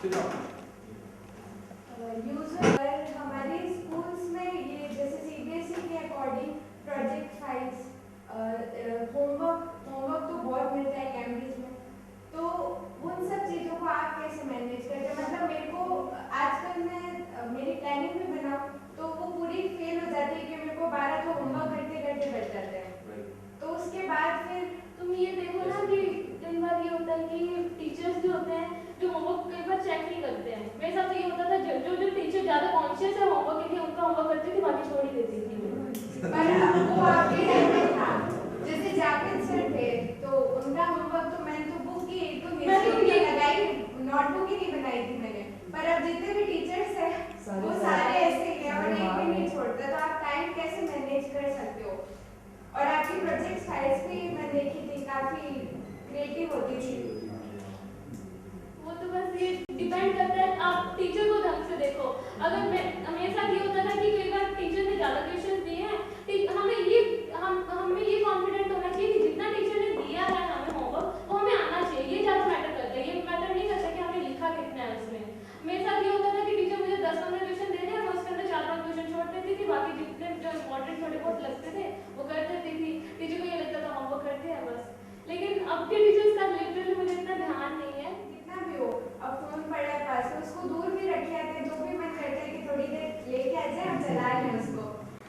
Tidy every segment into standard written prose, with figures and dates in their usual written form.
Usual हमारे schools में ये जैसे सीबीएसई के अकॉर्डिंग प्रोजेक्ट फाइल्स होमवर्क तो बहुत मिलता है कैंब्रिज में, तो उन सब चीज़ों को आप कैसे मैनेज करते हैं? मतलब मेरे को आजकल मैं मेरी प्लानिंग भी बनाऊँ तो वो पूरी फेल हो जाती है कि मेरे को 12 तो होमवर्क करते करते बच जाते हैं। तो उसके बाद फिर तुम ये देखो ना कि कई बार ये होता है कि टीचर्स जो होते हैं जो होमवर्क कई बार चेक नहीं करते हैं। मेरे साथ ये होता था, जो टीचर ज़्यादा कॉन्शियस है होमवर्क के लिए उनका होमवर्क करती थी, बाकी छोड़ ही देती थी। पर वो आपके टाइम में था, जैसे जावेद सर थे तो उनका होमवर्क तो मैंने तो बुक की एक तो मेरी लगाई, नोटबुक ही नहीं बनाई थी मैंने। पर अब जितने भी टीचर्स हैं वो सारे ऐसे ही हैं और एक भी नहीं छोड़ता, तो आप टाइम कैसे मैनेज कर सकते हो? और आपकी प्रोजेक्ट फाइल्स भी मैं देखी थी, काफी क्रिएटिव होती थी। वो तो बस ये डिपेंड करता है आप टीचर को ढंग से देखो। अगर मेरे साथ ये होता था कि कई बार टीचर ने ज़्यादा क्वेश्चन दिए हैं, हमें ये कॉन्फिडेंट होना चाहिए कि जितना टीचर ने दिया है हमें होमवर्क वो हमें आना चाहिए। ये ज़्यादा मैटर करता है, ये मैटर नहीं करता कि हमने लिखा कितना है उसमें। मेरे साथ ये होता था कि टीचर मुझे 10-15 क्वेश्चन दे रहे हैं, मैं उसके अंदर 4-5 क्वेश्चन छोड़ देती थी, बाकी जितने जो इम्पोर्टेंट थोड़े बहुत लगते थे वो कर देती थी। टीचर को ये लगता था होमवर्क करते हैं बस। लेकिन अब के टीचर्स का लिटरली मुझे इतना ध्यान नहीं है। कितना भी हो, अब फोन पड़ा है पास में, उसको दूर भी रखे आते हैं, जो भी मन करता है कि थोड़ी देर लेके आ जाए हम चला लें उसको,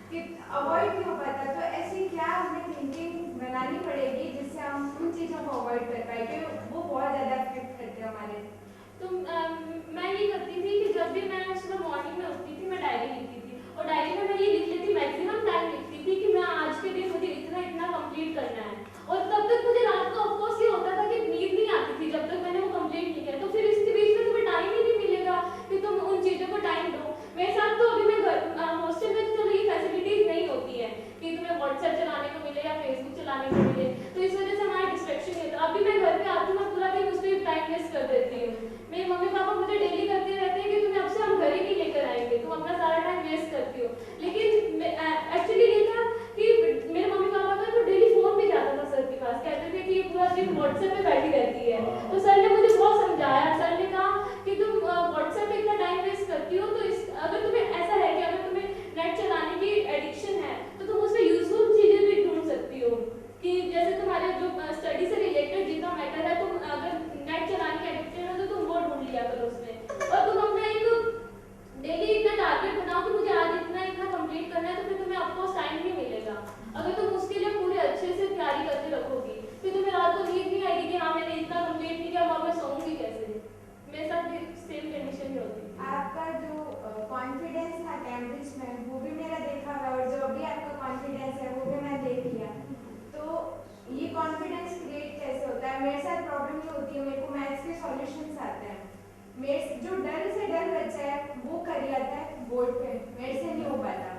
कि अवॉइड नहीं हो पाता। तो ऐसी क्या हमें थिंकिंग बनानी पड़ेगी जिससे हम उन चीज़ों को अवॉइड कर पाए कि वो बहुत ज़्यादा अफेक्ट करते हैं हमारे। तो मैं ये करती थी कि जब भी मैं सुबह मॉर्निंग में उठती थी मैं डायरी लिखती थी, और डायरी में मैं ये लिख लेती, मैक्सिमम टाइम लिखती थी कि मैं आज के दिन मुझे इतना कंप्लीट करना है। और तब तक मुझे रात को ऑफकोर्स ये होता था कि नींद नहीं आती थी जब तक मैंने वो कंप्लीट नहीं किया। तो फिर इसके बीच में तुम्हें टाइम ही नहीं मिलेगा कि तुम उन चीज़ों को टाइम दो। मेरे साथ तो अभी मैं हॉस्टल में तो ये फैसिलिटीज नहीं होती है कि तुम्हें व्हाट्सएप चलाने को मिले या फेसबुक चलाने को मिले, तो इस वजह से हमारा डिस्ट्रैक्शन नहीं होता। अभी मैं घर पे आती हूँ, मैं पूरा दिन उस पर टाइम वेस्ट कर देती हूँ। मेरे मम्मी पापा मुझे डेली करते रहते हैं कि तुम्हें अब से हम घर ही नहीं लेकर आएंगे, तुम अपना सारा टाइम वेस्ट करती हो। लेकिन एक्चुअली ये था कि मेरे मम्मी पापा का तो डेली फोन भी जाता था सर के पास, कहते थे कि ये पूरा दिन व्हाट्सएप पे बैठी रहती है। तो सर ने मुझे बहुत समझाया, सर ने कहा कि तुम व्हाट्सएप पे इतना टाइम वेस्ट करती हो, तो अगर तुम्हें ऐसा है कि अगर तुम्हें नेट चलाने की एडिक्शन है तो तुम उसमें यूजफुल चीज़ें भी ढूंढ सकती हो, कि जैसे तुम्हारे जो स्टडी से रिलेटेड जितना मैटर है, तुम अगर नेट चलाने के एडिक्टेड हो तो तुम वो ढूंढ लिया करो उसमें। और तुम अपना एक डेली इतना टारगेट बनाओ कि मुझे आज इतना कंप्लीट करना है, तो फिर तुम्हें आपको टाइम नहीं मिलेगा। अगर तुम उसके लिए पूरे अच्छे से तैयारी करके रखोगी फिर तुम्हें रात को नींद नहीं आएगी कि हाँ मैंने इतना कंप्लीट नहीं किया, अब मैं सोऊंगी कैसे। मेरे साथ भी सेम कंडीशन ही होती है। आपका जो कॉन्फिडेंस था कैम्ब्रिज में वो भी मेरा देखा हुआ, और जो अभी आपका कॉन्फिडेंस है वो भी मैं देख लिया। तो ये कॉन्फिडेंस क्रिएट कैसे होता है? मेरे साथ प्रॉब्लम ये होती है, मेरे को मैथ्स के सॉल्यूशंस आते हैं, मेरे जो डर से डर बच्चा है वो कर जाता है बोर्ड पे, मेरे से नहीं हो पाता,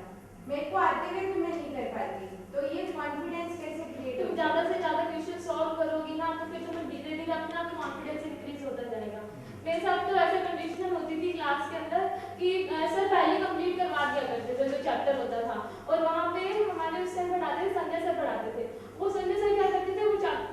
मेरे को आते हुए भी मैं नहीं कर पाती। तो ये कॉन्फिडेंस कैसे क्रिएट तुम ज़्यादा से ज़्यादा क्वेश्चन सॉल्व करोगी ना, तो फिर तुम्हें धीरे धीरे अपना कॉन्फिडेंस इंक्रीज होता जाएगा। मेरे साथ तो ऐसे कंडीशन होती थी क्लास के अंदर कि सर पहले कंप्लीट करवा दिया करते थे जो चैप्टर होता था, और वहाँ पे हमारे उस टाइम पढ़ाते थे, संजय सर पढ़ाते थे। वो संजय सर क्या करते थे,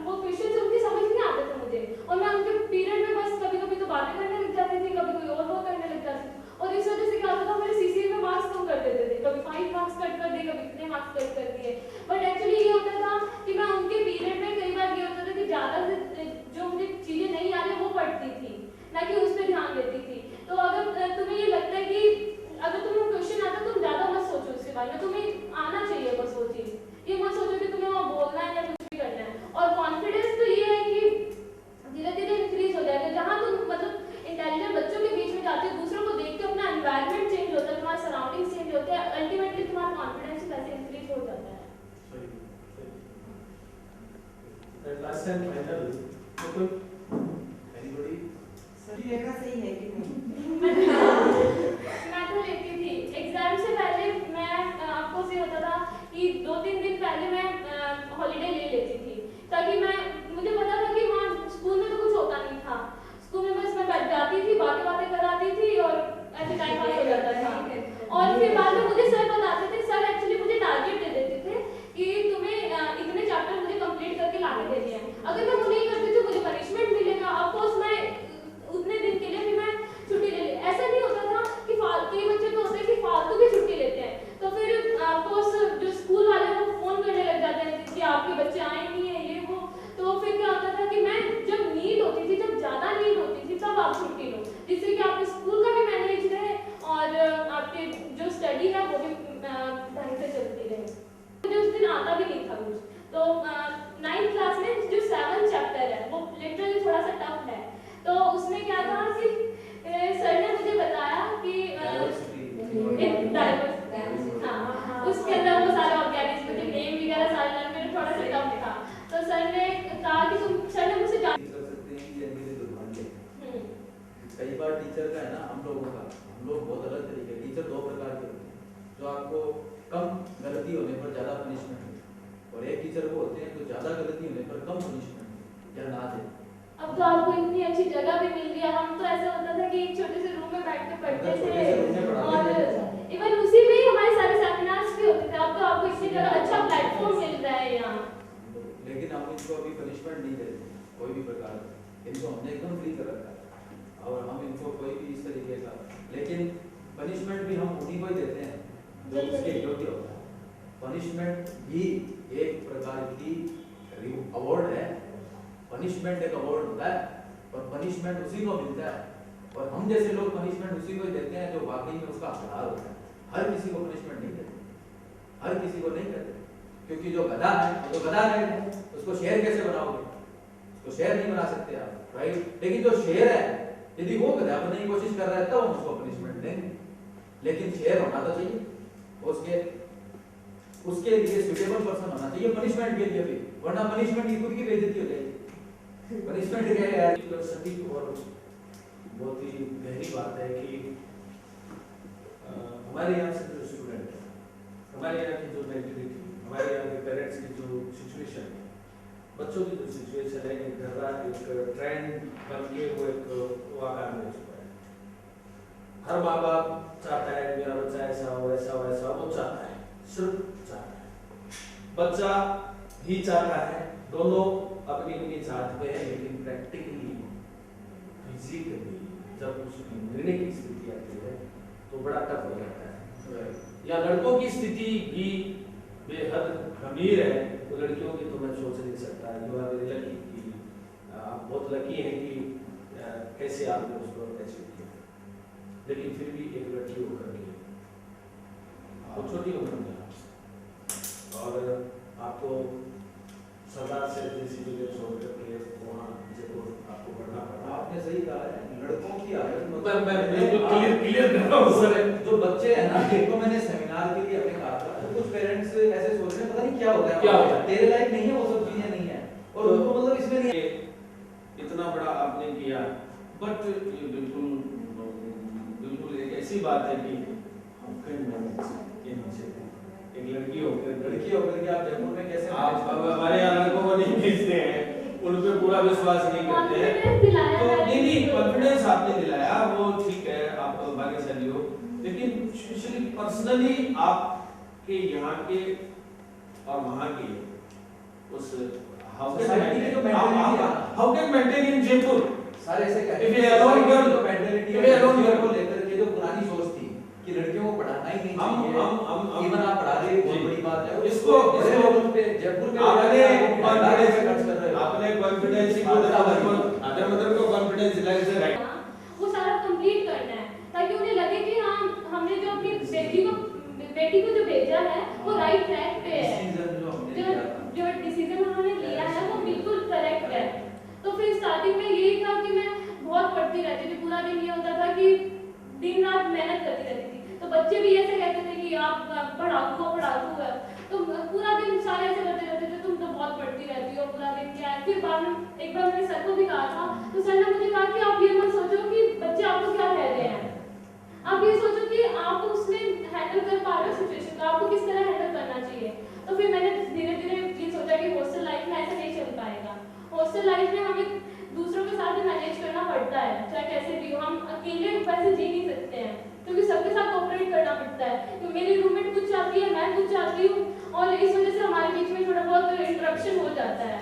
वो क्वेश्चन उनकी समझ नहीं आते थे मुझे, और मैं उनके पीरियड में बस कभी कभी तो बातें करने लग जाती थी, कभी कोई और वो करने लग जाती थी, और इस वजह से क्या होता था मेरे सीसीए में मार्क्स कम कर देते थे, कभी 5 मार्क्स कट कर दिए, कभी इतने मार्क्स कट कर दिए। बट एक्चुअली ये होता था कि मैं उनके पीरियड में कई बार ये होता था कि ज़्यादा से जो मुझे चीज़ें नहीं आ रही वो पढ़ती थी, ना कि उस पर ध्यान देती थी। तो अगर तुम्हें ये लगता है कि अगर तुम्हें क्वेश्चन आता तुम ज़्यादा मत सोचो उसके बारे में, तुम्हें आना चाहिए बस वो चीज़, ये मत सोचो कि तुम्हें वहाँ बोलना है या कुछ भी करना है। और कॉन्फिडेंस तो ये है कि धीरे धीरे इंक्रीज हो जाएगा, जहाँ तुम मतलब इंटेलिजेंट बच्चों के बीच में जाते हो, दूसरों को देखते हो, अपना एनवायरनमेंट चेंज होता है, तुम्हारे सराउंडिंग चेंज होते हैं, अल्टीमेटली तुम्हारा कॉन्फिडेंस वैसे इंक्रीज हो जाता है। लास्ट टाइम फाइनल तो एनीबॉडी सही लेना सही है कि नहीं? मैं तो लेती थी एग्जाम से पहले, मैं आपको से होता था कि 2-3 दिन पहले मैं हॉलीडे ले लेती थी, ताकि मुझे पता था कि वहाँ स्कूल में तो कुछ होता नहीं था, स्कूल में बस मैं बैठ जाती थी, बातें कराती थी और ऐसे टाइम पास हो जाता था। और फिर बाद में मुझे सर बताते थे, सर एक्चुअली मुझे टारगेट दे देते थे कि तुम्हें इतने चैप्टर मुझे कंप्लीट करके लाने देने हैं, अगर मैं वो नहीं करती तो मुझे पनिशमेंट मिलेगा। ऑफकोर्स मैं उतने दिन के लिए टीचर का है ना, हम लोग बहुत अलग तरीके। टीचर दो प्रकार के होते हैं, जो आपको कम गलती होने पर ज़्यादा पनिशमेंट देते हैं, और एक टीचर वो होते हैं जो ज़्यादा गलती होने पर कम पनिशमेंट या ना देते। अब तो आपको इतनी अच्छी जगह भी मिल गई है। हम तो ऐसा होता था कि एक छोटे से रूम में बैठ के पढ़ते थे और इवन उसी में ही हमारे सारे सेमिनार्स भी होते थे। अब तो आपको इतनी जगह अच्छा प्लेटफॉर्म मिल रहा है यहाँ। लेकिन हम इनको अभी पनिशमेंट नहीं देते कोई भी प्रकार का, इनको हमने एकदम फ्री कर रखा है और हम इनको कोई भी इस तरीके का, लेकिन पनिशमेंट भी हम उन्हीं को ही देते हैं जो उसके योग्य होता है। पनिशमेंट भी एक प्रकार की अवार्ड है। पनिशमेंट एक अवार्ड होता है और पनिशमेंट उसी को मिलता है, और हम जैसे लोग पनिशमेंट उसी को ही देते हैं जो वाकई में उसका हकदार होता है। हर किसी को पनिशमेंट नहीं देते, हर किसी को नहीं देते, क्योंकि जो गधा है वो तो गधा है, उसको शेर कैसे बनाओगे? उसको शेर नहीं बना सकते आप, राइट? लेकिन जो शेर है, यदि वो गधा बनने की कोशिश कर रहा है तब हम उसको पनिशमेंट देंगे, लेकिन शेर होना तो चाहिए, उसके लिए सुटेबल पर्सन होना चाहिए पनिशमेंट के लिए भी, वरना पनिशमेंट की खुद की बेइज्जती हो जाएगी। पनिशमेंट क्या है यार? तो सटीक और बहुत ही गहरी बात है कि हमारे यहाँ से जो स्टूडेंट है, हमारे यहाँ की जो मेंटेलिटी, हमारे यहाँ के पेरेंट्स की जो सिचुएशन है, बच्चों की जो सिचुएशन है, एक डरा एक ट्रेंड बन के वो एक वाक़ा में चुका है। हर माँ बाप चाहता है मेरा बच्चा ऐसा हो, ऐसा हो, ऐसा हो, वो चाहता है, सिर्फ चाहता है, बच्चा ही चाहता है। दोनों अपनी अपनी चाहत पे है, लेकिन प्रैक्टिकली फिजिकली जब उसकी निर्णय की स्थिति आती है तो बड़ा टफ हो जाता है। या लड़कों की स्थिति भी बेहद गंभीर है, तो लड़कियों की तो मैं सोच नहीं सकता। यू आर वेरी लकी कि आप बहुत लकी हैं कि कैसे आपने उसको अचीव किया, लेकिन फिर भी एक लड़की होकर के वो छोटी उम्र में और आपको सरदार से जैसी जगह छोड़ करके वहाँ जयपुर आपको पढ़ना पड़ा। आपने सही कहा है, लड़कों की हालत मैं क्लियर कर रहा हूँ सर। जो बच्चे हैं ना, इनको मैंने सेमिनार के लिए अपने कहा था, तो कुछ पेरेंट्स ऐसे सोच रहे हैं पता नहीं क्या होता है, क्या होता है, तेरे लायक नहीं है, वो सब चीजें नहीं है, और उनको मतलब इसमें नहीं है। इतना बड़ा आपने किया, बट बिल्कुल बिल्कुल एक ऐसी बात है कि एक लड़की होकर के आप जयपुर में कैसे आप हमारे यहाँ लड़कों को नहीं भेजते हैं, उन पे पूरा विश्वास नहीं करते हैं, तो नहीं कॉन्फिडेंस आपने दिलाया, वो ठीक है, आप भाग्यशाली हो, लेकिन स्पेशली पर्सनली आपके यहाँ के और वहाँ के उस हाउ कैन मेंटेन इन जयपुर सारे ऐसे कहते If a alone girl, mentality if a alone girl को लेकर के जो पुरानी सोच थी कि लड़कियों को पढ़ाना ही नहीं चाहिए, हम इवन आप पढ़ा रहे बहुत बड़ी बात है। इसको पे जयपुर में आपने कॉन्फिडेंस को अदर मदर को कॉन्फिडेंस दिलाया से राइट, वो सारा कंप्लीट करना है ताकि उन्हें लगे कि हाँ हमने जो अपनी बेटी को जो भेजा है वो राइट ट्रैक पे है, जो डिसीजन उन्होंने लिया है वो बिल्कुल करेक्ट है। तो फिर स्टार्टिंग में यही था कि मैं बहुत पढ़ती रहती थी, पूरा दिन ये होता था कि दिन रात मेहनत करती रहती थी, तो बच्चे भी ऐसे कहते थे कि आप पढ़ाकू है, तो पूरा दिन सारे ऐसे करते रहते थे तुम तो बहुत पढ़ती रहती हो, पूरा दिन क्या है। फिर बाद में एक बार मैंने सर को भी कहा था, तो सर ने मुझे कहा कि आप ये मत सोचो कि बच्चे आपको क्या कह रहे हैं, आप ये सोचो कि आप उसमें हैंडल कर पा रहे हो सिचुएशन को, आपको किस तरह हैंडल करना चाहिए। तो फिर मैंने धीरे धीरे ये सोचा कि हॉस्टल लाइफ में ऐसा नहीं चल पाएगा, हॉस्टल लाइफ में हमें दूसरों के साथ मैनेज करना पड़ता है, चाहे कैसे भी हो, हम अकेले वैसे जी नहीं सकते हैं, क्योंकि सबके साथ कोऑपरेट करना पड़ता है। तो मेरी रूममेट कुछ चाहती है, मैं कुछ चाहती हूँ, और इस वजह से हमारे बीच में थोड़ा बहुत इंटरप्शन हो जाता है।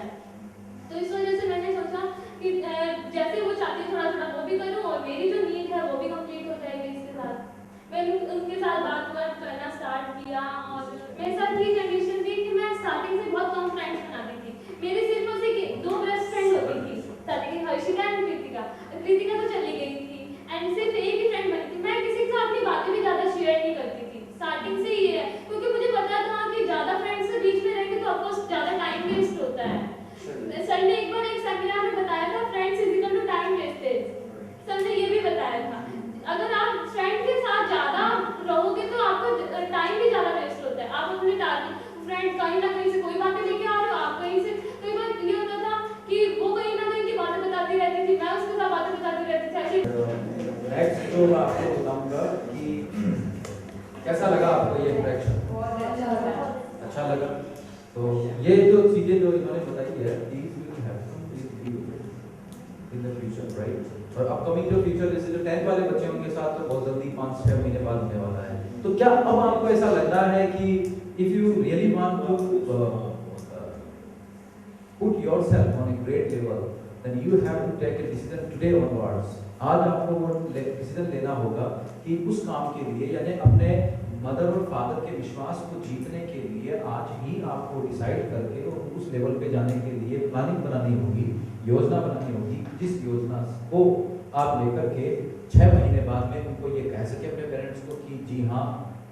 तो इस वजह से मैंने सोचा कि जैसे वो चाहती है थोड़ा थोड़ा वो भी करूँ, और मेरी जो नीड है वो भी कंप्लीट हो जाएगी इसके साथ। मैंने उनके साथ बात करना स्टार्ट किया, और मेरे साथ ये कंडीशन थी कि मैं स्टार्टिंग से बहुत कम फ्रेंड्स बनाती थी, मेरी सिर्फ उसे 2 बेस्ट फ्रेंड होती थी स्टार्टिंग, हर्षिका एंड कृतिका तो चली गई थी, एंड सिर्फ एक ही फ्रेंड बनी थी। मैं किसी के साथ अपनी बातें भी ज़्यादा शेयर नहीं करती थी, स्टार्टिंग से ये है, क्योंकि मुझे पता था कि ज़्यादा फ्रेंड्स के बीच में रहेंगे तो ऑफकोर्स ज़्यादा टाइम वेस्ट होता है। सर ने एक बार एक सेमिनार में बताया था friends is equal to time wastage, sir ने ये भी बताया था अगर आप फ्रेंड के साथ ज़्यादा रहोगे तो आपका टाइम भी ज़्यादा वेस्ट होता है, आप अपने टारगेट चीजें जो इन्होंने बताई है these will happen, please deal with it in the future, right? और अपकमिंग जो फ्यूचर जैसे जो 10th वाले बच्चे उनके साथ तो बहुत जल्दी 5-6 महीने बाद होने वाला है। तो क्या अब आपको ऐसा लग रहा है कि if you really want to put yourself on a great level, then you have to take a decision today onwards. आज आपको वो डिसीजन लेना होगा कि उस काम के लिए यानी अपने मदर और फादर के विश्वास को जीतने के लिए आज ही आपको डिसाइड करके और उस लेवल पे जाने के लिए प्लानिंग बनानी होगी, योजना बनानी होगी, जिस योजना को आप लेकर के 6 महीने बाद में उनको ये कह सके अपने पेरेंट्स को कि जी हाँ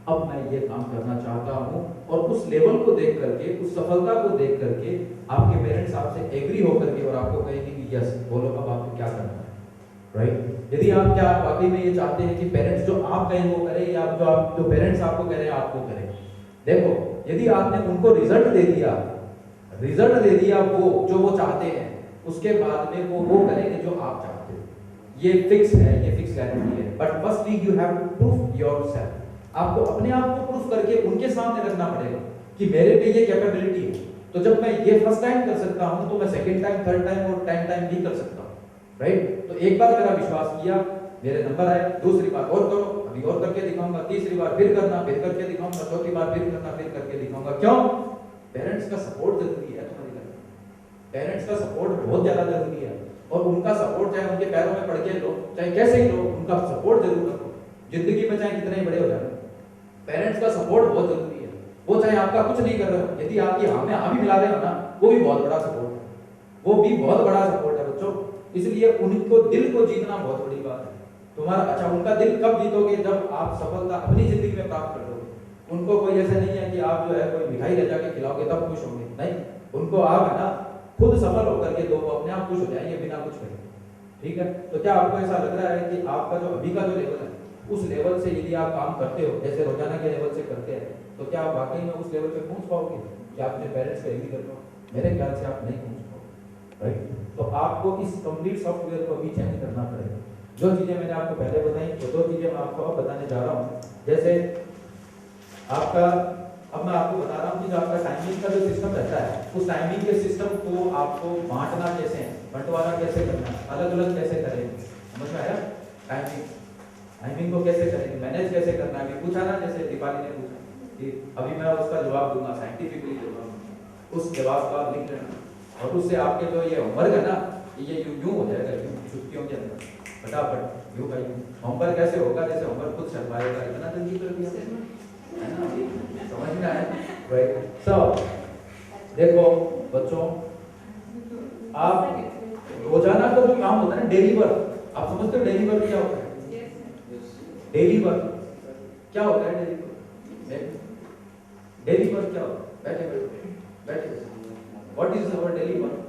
अब मैं ये काम करना चाहता हूँ, और उस लेवल को देख करके उस सफलता को देख करके आपके पेरेंट्स आपसे एग्री होकर के और आपको कहेंगे कि यस बोलो अब आपको क्या करना है, राइट? यदि आप क्या वाकई में ये चाहते हैं कि पेरेंट्स जो आप कहें वो करें या जो पेरेंट्स आपको कह रहे हैं आपको करें, देखो यदि आपने उनको रिजल्ट दे दिया वो चाहते हैं, उसके बाद में वो करेंगे जो आप चाहते हो, ये फिक्स है, ये फिक्स गारंटी है। But firstly you have to prove yourself, आपको अपने आप को प्रूफ करके उनके सामने रखना पड़ेगा कि मेरे पे ये कैपेबिलिटी है। तो जब मैं ये फर्स्ट टाइम कर सकता हूं तो मैं सेकंड टाइम, थर्ड टाइम और 10 टाइम भी कर सकता हूं, राइट? तो एक बार मेरा विश्वास किया, मेरे नंबर आए, दूसरी बार और करो, अभी और करके दिखाऊंगा, तीसरी बार फिर करना, फिर करके दिखाऊंगा, चौथी बार फिर करना, फिर करके दिखाऊंगा। क्यों? पेरेंट्स का सपोर्ट जरूरी है तुम्हारी लाइफ में। पेरेंट्स का सपोर्ट बहुत ज्यादा जरूरी है, और उनका सपोर्ट चाहे उनके पैरों में पड़ के लो, चाहे कैसे ही लो, उनका सपोर्ट जरूर रखो। जिंदगी में चाहे कितने बड़े हो जाए, पेरेंट्स का सपोर्ट बहुत जरूरी है। वो चाहे आपका कुछ नहीं कर रहे हो, यदि आपकी हाँ में हाँ भी मिला रहे हो ना, वो भी बहुत बड़ा सपोर्ट है, वो भी बहुत बड़ा सपोर्ट है बच्चों। इसलिए उनको दिल को जीतना बहुत बड़ी बात है तुम्हारा। अच्छा, उनका दिल कब जीतोगे? जब आप सफलता अपनी जिंदगी में प्राप्त कर लोगे। उनको कोई ऐसा नहीं है कि आप जो है कोई मिठाई ले जाके खिलाओगे तब खुश होंगे, नहीं, उनको आप है ना खुद सफल होकर के दो, वो अपने आप खुश हो जाएंगे बिना कुछ करे, ठीक है? तो क्या आपको ऐसा लग रहा है कि आपका जो अभी का जो लेवल है, उस लेवल से यदि आप काम करते हो जैसे रोजाना के लेवल से करते हैं, तो क्या आप वाकई में उस लेवल पे पहुंच पाओगे कि आप अपने पेरेंट्स को एग्री कर पाओ? मेरे ख्याल से आप नहीं पहुंच पाओगे, राइट? तो आपको इस कंप्लीट सॉफ्टवेयर को भी चेंज करना पड़ेगा। जो चीजें मैंने आपको पहले बताई, तो 2 चीजें मैं आपको अब बताने जा रहा हूँ। जैसे आपका, अब मैं आपको बता रहा हूँ कि जो आपका टाइमिंग का जो सिस्टम रहता है, उस टाइमिंग के सिस्टम को आपको बांटना कैसे है, बंटवारा कैसे करना, अलग अलग कैसे करेंगे, समझ में आया? टाइमिंग को कैसे करेंगे, मैनेज कैसे करना है, पूछा ना, जैसे दीपाली ने पूछा कि अभी मैं उसका जवाब दूंगा, साइंटिफिकली जवाब, उस जवाब को आप लिख लेना, और उससे आपके जो ये होमवर्क है ना, ये यूं हो जाएगा, छुट्टियों के अंदर फटाफट यूं का यूं। होमवर्क कैसे होगा? जैसे होमवर्क खुद शर्माएगा, इतना जल्दी कर दिया है ना, समझ में आया? राइट? सो देखो बच्चों, आप रोजाना का जो काम होता है ना, डेली वर्क, आप समझते हो डेली वर्क क्या होता है? डेली वर्क क्या होता है? डेली वर्क क्या होता है? बैठे what is our daily work?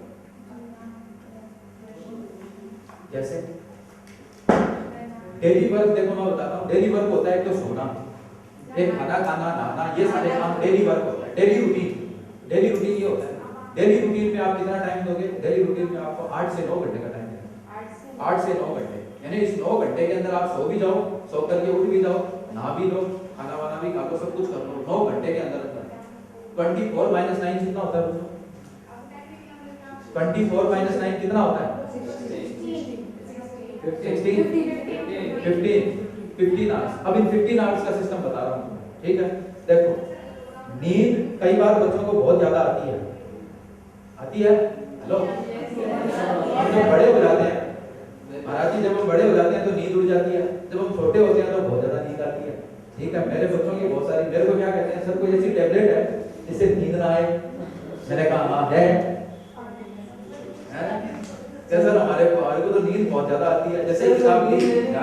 जैसे डेली वर्क देखो मैं बताता हूँ, डेली वर्क होता है तो सोना, एक खाना खाना, नहाना, ये सारे काम डेली वर्क होता है। डेली रूटीन ये होता है। डेली रूटीन में आप कितना टाइम दोगे? डेली रूटीन में आपको 8 से 9 घंटे का टाइम देना, 8 से 9 घंटे, यानी इस 9 घंटे के अंदर आप सो भी जाओ, सो करके उठ भी जाओ, नहा भी लो, खाना वाना भी खा लो, सब कुछ कर लो, 9 घंटे के अंदर 24 - 9 कितना होता है? 24 - 9 कितना होता है? 15 आवर्स। अब इन 15 आवर्स का सिस्टम बता रहा हूँ, ठीक है? देखो, नींद कई बार बच्चों को बहुत ज्यादा आती है। हेलो, हम जब बड़े हो जाते हैं महाराज जी, जब हम बड़े हो जाते हैं तो नींद उड़ जाती है, जब हम छोटे होते हैं तो बहुत ज्यादा नींद आती है, ठीक है? मेरे बच्चों की बहुत सारी, मेरे को क्या कहते हैं, सर कोई ऐसी टैबलेट है जिससे नींद ना आए? मैंने कहा हाँ है। सर हमारे को तो नींद बहुत ज्यादा आती है, जैसे किताब नींद नहीं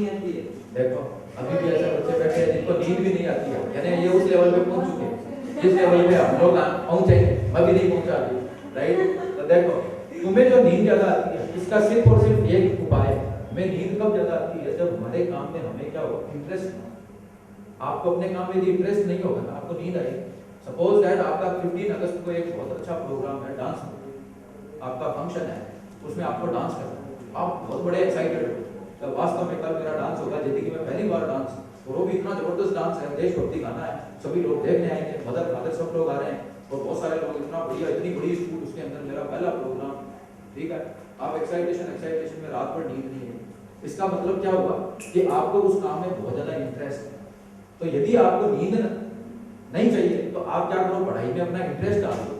आती है। देखो अभी भी ऐसे बच्चे बैठे हैं जिनको नींद भी नहीं आती है, यानी ये उस लेवल पे पहुंच चुके हैं जिस लेवल पे हम लोग पहुंचेंगे, मैं भी नहीं पहुंचा अभी, राइट? तो देखो, तुम्हें जो नींद ज्यादा आती है, इसका सिर्फ और सिर्फ एक उपाय है। हमें नींद कब ज्यादा आती है? जब हमारे काम में हमें क्या हो, इंटरेस्ट। आपको अपने काम में यदि इंटरेस्ट नहीं होगा ना, आपको नींद आएगी। सपोज दैट आपका 15 अगस्त को एक बहुत अच्छा प्रोग्राम है, डांस आपका फंक्शन है, उसमें आपको डांस करना है, आप बहुत बड़े एक्साइटेड हो, तो वास्तव में कल मेरा डांस होगा, जिंदगी में पहली बार डांस, और वो भी इतना जबरदस्त डांस है, देशभक्ति गाना है, सभी लोग देखने आएंगे, मदर फादर सब लोग आ रहे हैं, और बहुत सारे लोग इतना बढ़िया, इतनी बड़ी स्कूल, उसके अंदर मेरा पहला प्रोग्राम, ठीक है, आप एक्साइटेशन में रात भर नींद नहीं है। इसका मतलब क्या हुआ कि आपको उस काम में बहुत ज्यादा इंटरेस्ट है। तो यदि आपको नींद नहीं चाहिए तो आप क्या करो, पढ़ाई में अपना इंटरेस्ट डाल दो,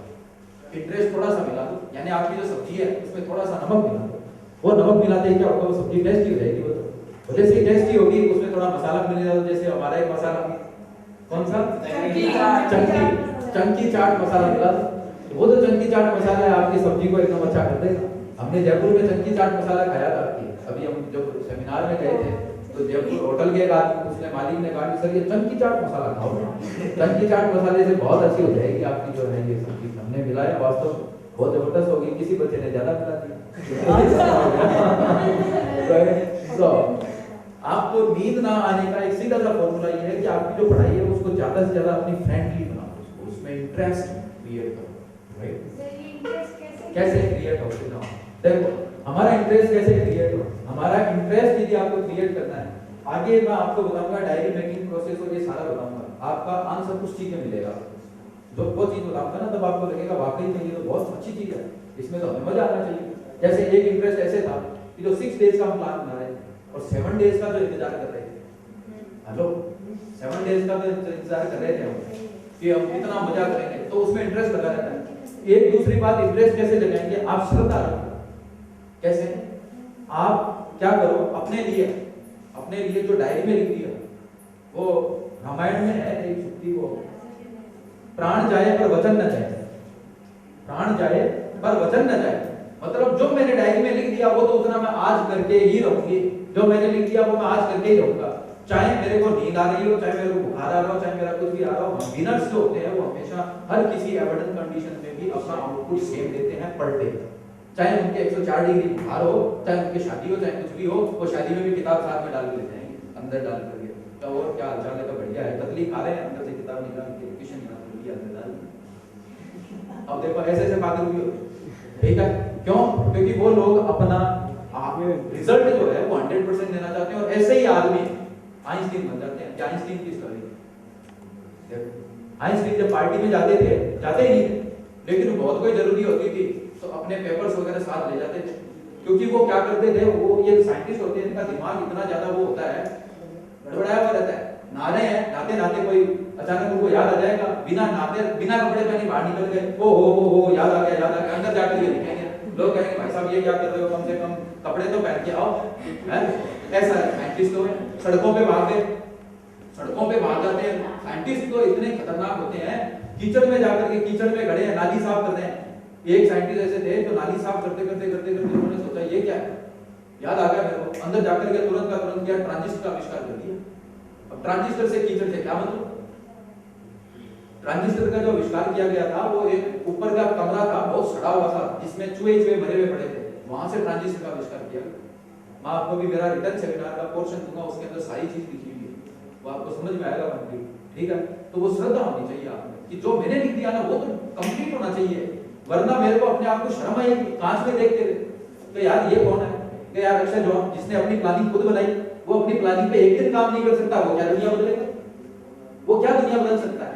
इंटरेस्ट थोड़ा सा मिला दो, यानी आपकी जो सब्जी है उसमें थोड़ा सा नमक मिला दो। वो नमक मिलाते ही क्या होगा, वो सब्जी टेस्टी हो जाएगी। वो तो जैसे ही टेस्टी होगी उसमें थोड़ा मसाला मिलेगा, जैसे हमारा एक मसाला कौन सा चंकी चाट मसाला मिला दो, वो तो चंकी चाट मसाला है आपकी सब्जी को एकदम अच्छा कर देगा। हमने जयपुर में चंकी चाट मसाला खाया था, अभी हम जब सेमिनार में गए थे तो जयपुर होटल के बाद उसने मालिक ने कहा कि सर ये चंकी चाट मसाला खाओ, चंकी चाट मसाले से बहुत अच्छी हो जाएगी आपकी जो है ये सब्जी। हमने मिलाया, वास्तव बहुत जबरदस्त होगी, किसी बच्चे ने ज्यादा मिला दिया। तो आपको नींद ना आने का एक सीधा सा फॉर्मूला ये है कि आपकी जो पढ़ाई है उसको ज्यादा से ज्यादा अपनी फ्रेंडली बनाओ, उसमें इंटरेस्ट क्रिएट करो, राइट? कैसे क्रिएट हो? देखो हमारा इंटरेस्ट कैसे क्रिएट हो, हमारा इंटरेस्ट यदि आपको क्रिएट करना है, आगे मैं आपको बताऊंगा डायरी मेकिंग प्रोसेस और ये सारा बताऊंगा, आपका आंसर कुछ चीज में मिलेगा। जो वो चीज बताऊंगा ना तब आपको लगेगा वाकई में ये तो बहुत अच्छी चीज है, इसमें तो हमें मजा आना चाहिए। जैसे एक इंटरेस्ट ऐसे था कि जो 6 डेज का हम प्लान बना रहे थे और 7 डेज का जो इंतजार कर रहे थे, हेलो 7 डेज का जो इंतजार कर रहे थे हम कि हम इतना मजा करेंगे, तो उसमें इंटरेस्ट लगा रहता है। एक दूसरी बात, इंटरेस्ट कैसे लगाएंगे, आप श्रद्धा रखो। कैसे? आप क्या करो, अपने लिए जो डायरी में लिख दिया, वो रामायण में है एक सुक्ति, वो प्राण जाए पर वचन न जाए, प्राण जाए पर वचन न जाए। मतलब जो मैंने डायरी में लिख दिया वो तो उतना मैं आज करके ही रहूंगी, जो मैंने लिख दिया वो मैं आज करके ही रहूंगा, चाहे मेरे को नींद आ रही हो, चाहे मेरे को बुखार आ रहा हो, चाहे मेरा कुछ भी आ रहा हो। बिगिनर्स जो होते हैं वो हमेशा हर किसी एबंडेंट कंडीशन में भी अपना आउटपुट सेम देते हैं पर डे, चाहे उनके 104 डिग्री बुखार हो, चाहे उनकी शादी हो, चाहे कुछ भी हो, वो शादी में भी किताब साथ में डाल के लेते हैं, अंदर डाल करके तो और क्या हालचाल है, तो बढ़िया है, तकलीफ खा रहे हैं, अंदर से किताब निकाल के क्वेश्चन निकाल के अंदर डाल। अब देखो ऐसे ऐसे पागल भी होते, ठीक है, क्यों? क्योंकि वो लोग अपना रिजल्ट जो है वो 100% देना चाहते हैं, और ऐसे ही आदमी आइंस्टीन बन जाते हैं। आइंस्टीन की स्टोरी, आइंस्टीन जब पार्टी में जाते ही नहीं थे, लेकिन बहुत कोई जरूरी होती थी तो अपने पेपर्स वगैरह साथ ले जाते थे, क्योंकि वो क्या करते थे, वो ये साइंटिस्ट होते हैं, इनका दिमाग इतना ज्यादा वो होता है, गड़बड़ाया हुआ रहता है। नहा रहे हैं, नाते कोई अचानक उनको याद आ जाएगा, बिना कपड़े पहने बाहर निकल गए, ओ हो याद आ गया, अंदर जाकर ये दिखेंगे, लोग कहेंगे भाई साहब ये क्या कर रहे हो, कम से कम कपड़े तो पहन के आओ, है? ऐसा है साइंटिस्ट तो है, सड़कों पे भाग जाते हैं। साइंटिस्ट तो इतने खतरनाक होते हैं, कीचड़ में जाकर के कीचड़ में खड़े हैं, नाली साफ कर रहे हैं। एक साइंटिस्ट ऐसे थे जो नाली साफ करते उन्होंने सोचा ये क्या है, याद आ गया मेरे को, अंदर जाकर के तुरंत क्या ट्रांजिस्टर का आविष्कार कर दिया। अब ट्रांजिस्टर से कीचड़ से क्या मतलब, ट्रांजिस्टर का जो आविष्कार किया गया था वो एक ऊपर का कमरा था बहुत सड़ा हुआ था, जिसमें चूहे भरे हुए पड़े थे, वहां से ट्रांजिस्टर का आविष्कार किया। मैं आपको भी मेरा रिटर्न सेमिनार का पोर्शन दूंगा, उसके अंदर सारी चीज लिखी हुई है, वो आपको समझ में आएगा कंप्लीट, ठीक है? तो वो श्रद्धा होनी चाहिए आप में कि जो मैंने लिख दिया ना वो तो कंप्लीट होना चाहिए, वरना मेरे को अपने आप को शर्म आई कांच में देखते हुए तो यार ये कौन है, कि यार अक्षय जॉन जिसने अपनी प्लानिंग खुद बनाई, वो अपनी प्लानिंग पे एक दिन काम नहीं कर सकता, वो क्या दुनिया बदलेगा, वो क्या दुनिया बदल सकता है?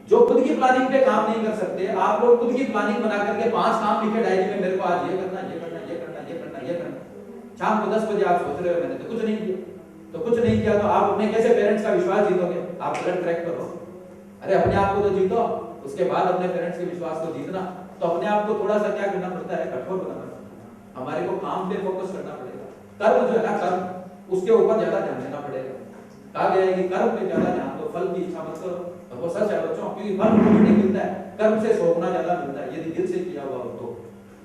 जो खुद की प्लानिंग पे काम नहीं कर सकते, आप लोग खुद की प्लानिंग बना करके 5 काम लिखे डायरी में, मेरे को आज ये करना, शाम को 10 बजे आप सोच रहे हो मैंने तो कुछ नहीं किया, तो आप अपने कैसे पेरेंट्स का विश्वास जीतोगे? आप गलत ट्रैक पर हो। अरे अपने आप को तो जीतो, उसके बाद अपने पेरेंट्स के विश्वास को जीतना, तो अपने आप को थोड़ा सा क्या करना पड़ता है, कठोर बनाना पड़ता है। हमारे को काम पे फोकस करना पड़ेगा, कर्म जो है ना कर्म, उसके ऊपर ज्यादा ध्यान देना पड़ेगा। कहा गया है कि कर्म पे ज्यादा ध्यान दो, फल की इच्छा मत करो, तो वो सच है बच्चों, क्योंकि फल नहीं मिलता है, कर्म से सोचना ज्यादा मिलता है यदि दिल से किया हुआ हो तो,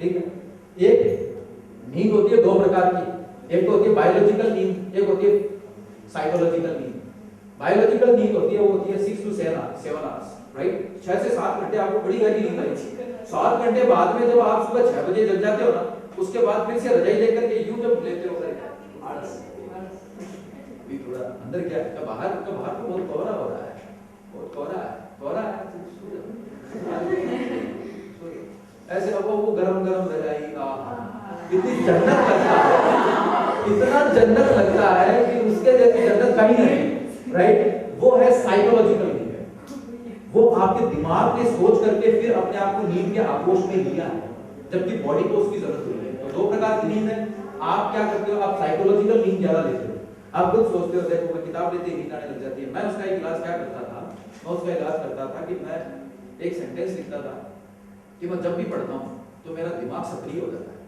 ठीक है? एक नींद होती है 2 प्रकार की, एक तो होती है बायोलॉजिकल नींद, एक होती है साइकोलॉजिकल नींद। बायोलॉजिकल नींद होती है वो होती है 6 to 7 आवर्स, राइट? 6 से 7 घंटे आपको बड़ी गहरी नींद आएगी। 7 घंटे बाद में जब आप सुबह 6 बजे जग जाते हो ना, उसके बाद फिर से रजाई लेकर के यूं जब लेते हो भी थोड़ा अंदर क्या है, बाहर तो बहुत कोहरा हो रहा है, बहुत कोहरा है ऐसे अब वो गरम रजाई का इतनी जन्नत लगता है, इतना जन्नत लगता है कि उसके जैसी जन्नत कहीं नहीं, राइट? वो है साइकोलॉजिकल नींद, वो आपके दिमाग ने सोच करके फिर अपने आप को नींद के आगोश में लिया है, जबकि बॉडी को उसकी जरूरत हुई है। तो दो प्रकार की नींद है। आप क्या करते हो, आप साइकोलॉजिकल नींद ज्यादा लेते हो। आप खुद सोचते हो, देखो मैं किताब लेते ही नींद आने लग जाती है। मैं उसका इलाज क्या करता था, मैं उसका इलाज करता था कि मैं एक सेंटेंस लिखता था कि मैं जब भी पढ़ता हूँ तो मेरा दिमाग सक्रिय हो जाता है।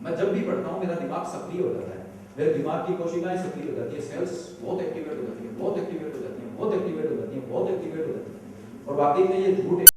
मैं जब भी पढ़ता हूँ मेरा दिमाग सक्रिय हो जाता है, मेरे दिमाग की कोशिकाएं सक्रिय हो जाती है, सेल्स बहुत एक्टिवेट हो जाती है, बहुत एक्टिवेट हो जाती है, बहुत एक्टिवेट हो जाती है, बहुत एक्टिवेट हो जाती है। और वाकई में ये झूठ